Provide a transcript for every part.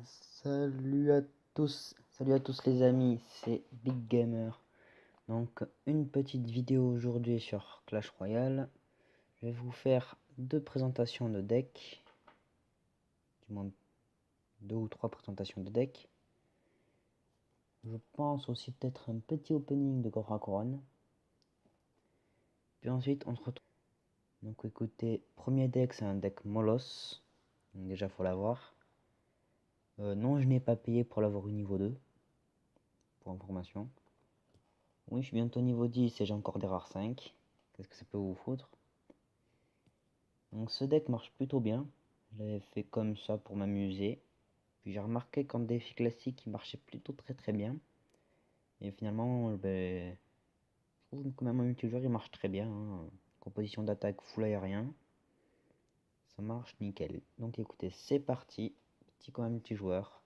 Salut à tous les amis, c'est Big Gamer. Donc une petite vidéo aujourd'hui sur Clash Royale. Je vais vous faire deux présentations de deck, du moins deux ou trois présentations de deck. Je pense aussi peut-être un petit opening de Gora Couronne. Puis ensuite on se retrouve. Donc écoutez, premier deck c'est un deck Molos. Donc déjà faut l'avoir. Non, je n'ai pas payé pour l'avoir au niveau 2. Pour information. Oui, je suis bientôt niveau 10 et j'ai encore des rares 5. Qu'est-ce que ça peut vous foutre? Donc ce deck marche plutôt bien. Je l'avais fait comme ça pour m'amuser. Puis j'ai remarqué qu'en défi classique, il marchait plutôt très bien. Et finalement, je trouve que même en multijoueur, il marche très bien. Composition d'attaque full aérien. Ça marche nickel. Donc écoutez, c'est parti. Petit combat multijoueur.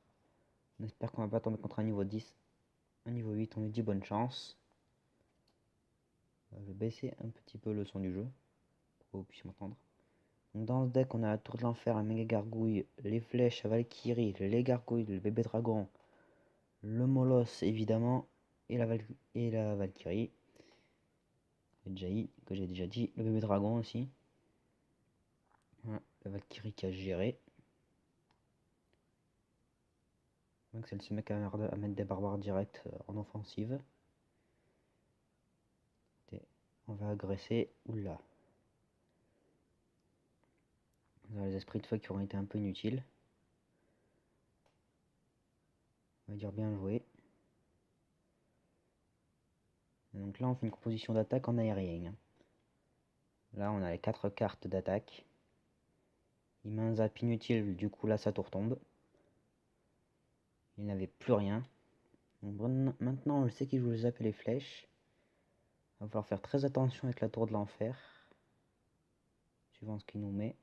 On espère qu'on va pas tomber contre un niveau 10. Un niveau 8, on lui dit bonne chance. Je vais baisser un petit peu le son du jeu. Pour que vous puissiez m'entendre. Donc dans ce deck, on a la tour de l'enfer, la méga gargouille, les flèches, la Valkyrie, les gargouilles, le bébé dragon, le molosse évidemment, et la Valkyrie, que j'ai déjà dit, le bébé dragon aussi. Voilà, la Valkyrie qui a géré. Donc c'est ce mec à mettre des barbares directs en offensive. On va agresser. Oula. Les esprits de feu qui auront été un peu inutiles. On va dire bien joué. Et donc là on fait une composition d'attaque en aérien. Là on a les 4 cartes d'attaque. Il met un zap inutile, du coup là sa tour tombe. Il n'avait plus rien. Donc, maintenant je sais qu'il joue le zap et les flèches. Il va falloir faire très attention avec la tour de l'enfer. Suivant ce qu'il nous met.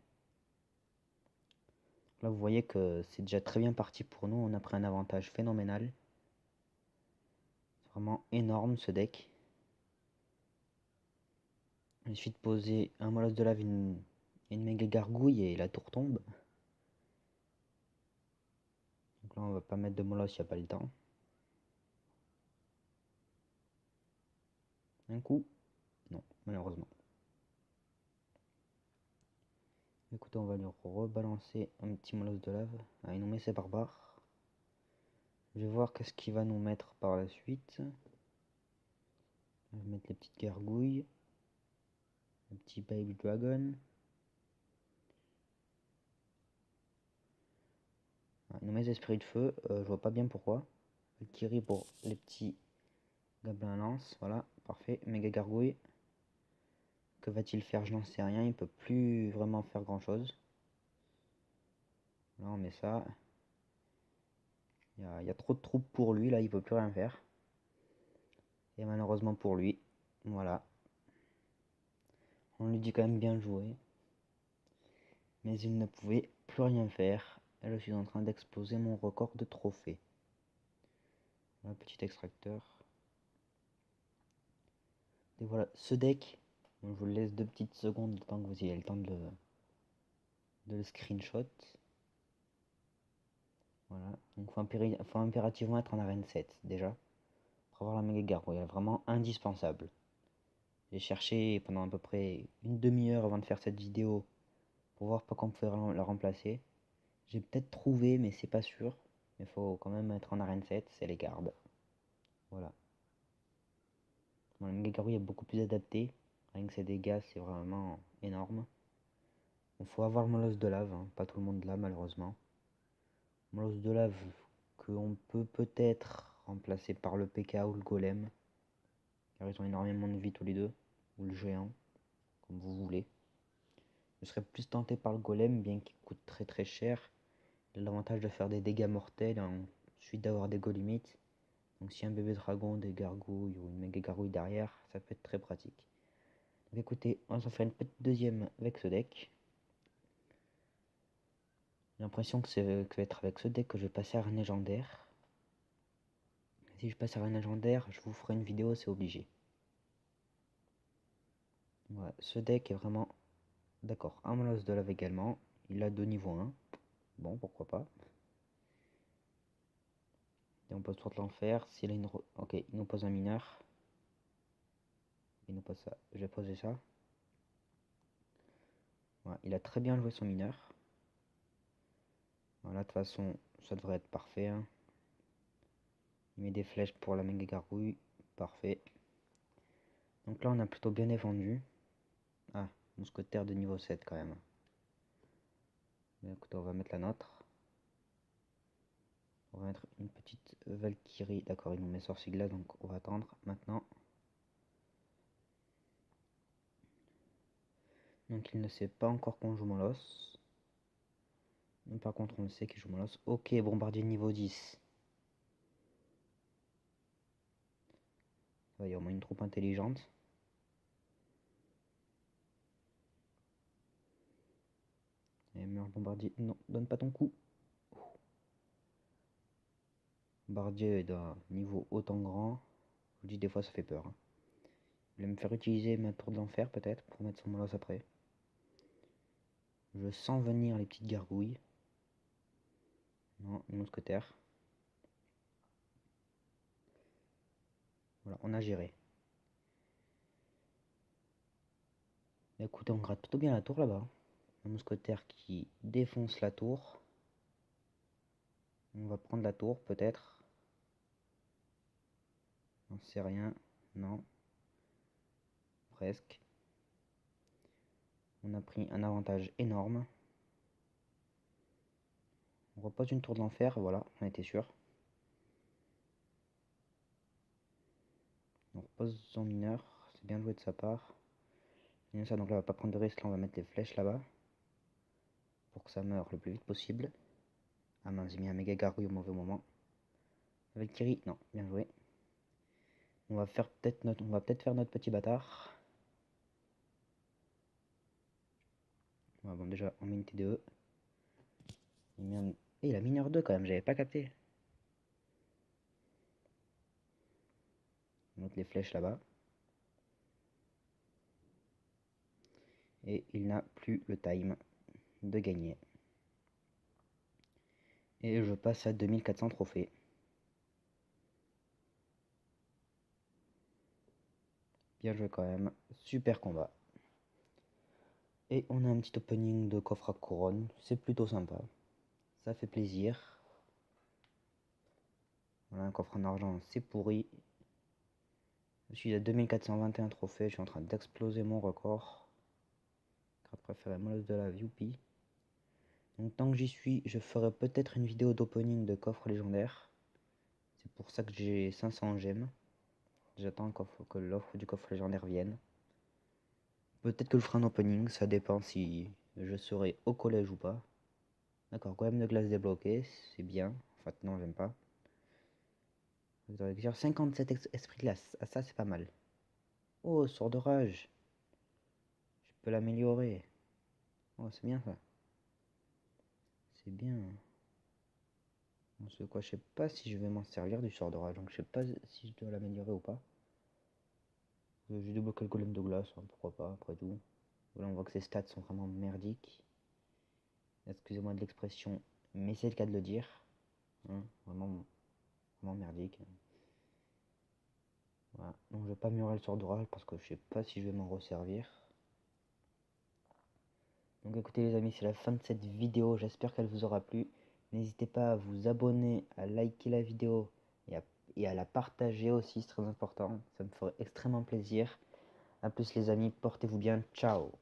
Là vous voyez que c'est déjà très bien parti pour nous. On a pris un avantage phénoménal. C'est vraiment énorme ce deck. Il suffit de poser un molosse de lave, une méga gargouille et la tour tombe. Donc là on va pas mettre de molosse, il n'y a pas le temps. Un coup? Non, malheureusement. Écoutez, on va lui rebalancer un petit molosse de lave. Ah, il nous met ses barbares. Je vais voir qu'est-ce qu'il va nous mettre par la suite. Je vais mettre les petites gargouilles. Le petit baby dragon. Ah, il nous met des esprits de feu. Je vois pas bien pourquoi. Valkyrie pour les petits gobelins lance. Voilà, parfait. Méga gargouille. Que va-t-il faire? Je n'en sais rien. Il peut plus vraiment faire grand chose. Là on met ça. Il y a trop de troupes pour lui. Là il peut plus rien faire. Et malheureusement pour lui. Voilà. On lui dit quand même bien joué. Mais il ne pouvait plus rien faire. Et je suis en train d'exploser mon record de trophées. Un petit extracteur. Et voilà, ce deck, je vous laisse 2 petites secondes, le temps que vous ayez le temps de le screenshot. Voilà, donc faut impérativement être en arène 7 déjà, pour avoir la méga gargouille, elle est vraiment indispensable. J'ai cherché pendant à peu près une demi-heure avant de faire cette vidéo pour voir pas qu'on pouvait la remplacer. J'ai peut-être trouvé, mais c'est pas sûr. Mais faut quand même être en arène 7, c'est les gardes. Voilà. Bon, la méga gargouille est beaucoup plus adaptée. Rien que ses dégâts, c'est vraiment énorme. Il faut avoir le molosse de lave, hein. Pas tout le monde l'a malheureusement. Molosse de lave qu'on peut peut-être remplacer par le PK ou le golem. Car ils ont énormément de vie tous les deux. Ou le géant, comme vous voulez. Je serais plus tenté par le golem, bien qu'il coûte très cher. Il a l'avantage de faire des dégâts mortels et ensuite d'avoir des go limites. Donc si un bébé dragon, des gargouilles ou une méga gargouille derrière, ça peut être très pratique. Donc écoutez, on va s'en faire une petite deuxième avec ce deck. J'ai l'impression que va être avec ce deck que je vais passer à un légendaire. Si je passe à un légendaire, je vous ferai une vidéo, c'est obligé. Voilà, ce deck est vraiment... D'accord, un molosse de lave également. Il a 2 niveaux 1. Bon, pourquoi pas. Et on pose 3 de l'enfer. S'il a une... Ok, il nous pose un mineur. Il nous pose ça. Je vais poser ça. Voilà, il a très bien joué son mineur. Voilà, de toute façon, ça devrait être parfait. Hein. Il met des flèches pour la méga gargouille. Parfait. Donc là, on a plutôt bien défendu. Ah, mousquetaire de niveau 7 quand même. Mais écoutez, on va mettre la nôtre. On va mettre une petite Valkyrie. D'accord, il nous met sorcier glace, donc on va attendre maintenant. Donc il ne sait pas encore qu'on joue Molosse. Mais par contre, on le sait qu'il joue Molosse. Ok, bombardier niveau 10. Il y a au moins une troupe intelligente. Et meurt bombardier. Non, donne pas ton coup. Bombardier est d'un niveau autant grand. Je vous dis, des fois ça fait peur. Hein. Il va me faire utiliser ma tour de l'enfer peut-être pour mettre son Molosse après. Je sens venir les petites gargouilles. Non, une mousquetaire. Voilà, on a géré. Mais écoutez, on gratte plutôt bien la tour là-bas. Un mousquetaire qui défonce la tour. On va prendre la tour peut-être. J'en sais rien. Non. Presque. On a pris un avantage énorme. On repose une tour de l'enfer, voilà, on était sûr. On repose son mineur, c'est bien joué de sa part. Et ça, donc là on va pas prendre de risque, là on va mettre les flèches là-bas. Pour que ça meure le plus vite possible. Ah mince, j'ai mis un méga gargouille au mauvais moment. Valkyrie, non, bien joué. On va faire peut-être notre. On va peut-être faire notre petit bâtard. Ouais, bon déjà on met une TDE. Il a mineur 2 quand même, j'avais pas capté. On monte les flèches là-bas. Et il n'a plus le time de gagner. Et je passe à 2400 trophées. Bien joué quand même. Super combat. Et on a un petit opening de coffre à couronne. C'est plutôt sympa. Ça fait plaisir. Voilà un coffre en argent, c'est pourri. Je suis à 2421 trophées. Je suis en train d'exploser mon record. Carte préférée, Molosse de la Youpi. Donc tant que j'y suis, je ferai peut-être une vidéo d'opening de coffre légendaire. C'est pour ça que j'ai 500 gemmes. J'attends que l'offre du coffre légendaire vienne. Peut-être que je ferai un opening, ça dépend si je serai au collège ou pas. D'accord, quand même de glace débloqué, c'est bien. En fait, non, j'aime pas. 57 esprits glace, ah, ça c'est pas mal. Oh, sort de rage. Je peux l'améliorer. Oh, c'est bien ça. C'est bien. Bon, c'est quoi, je sais pas si je vais m'en servir du sort de rage, donc je sais pas si je dois l'améliorer ou pas. J'ai débloqué le golem de glace, hein, pourquoi pas, après tout. Là, on voit que ses stats sont vraiment merdiques. Excusez-moi de l'expression, mais c'est le cas de le dire. Hein, vraiment, vraiment merdique. Voilà. Donc je vais pas améliorer le sort d'orage parce que je sais pas si je vais m'en resservir. Donc écoutez les amis, c'est la fin de cette vidéo, j'espère qu'elle vous aura plu. N'hésitez pas à vous abonner, à liker la vidéo et à la partager aussi, c'est très important. Ça me ferait extrêmement plaisir. A plus les amis, portez-vous bien, ciao.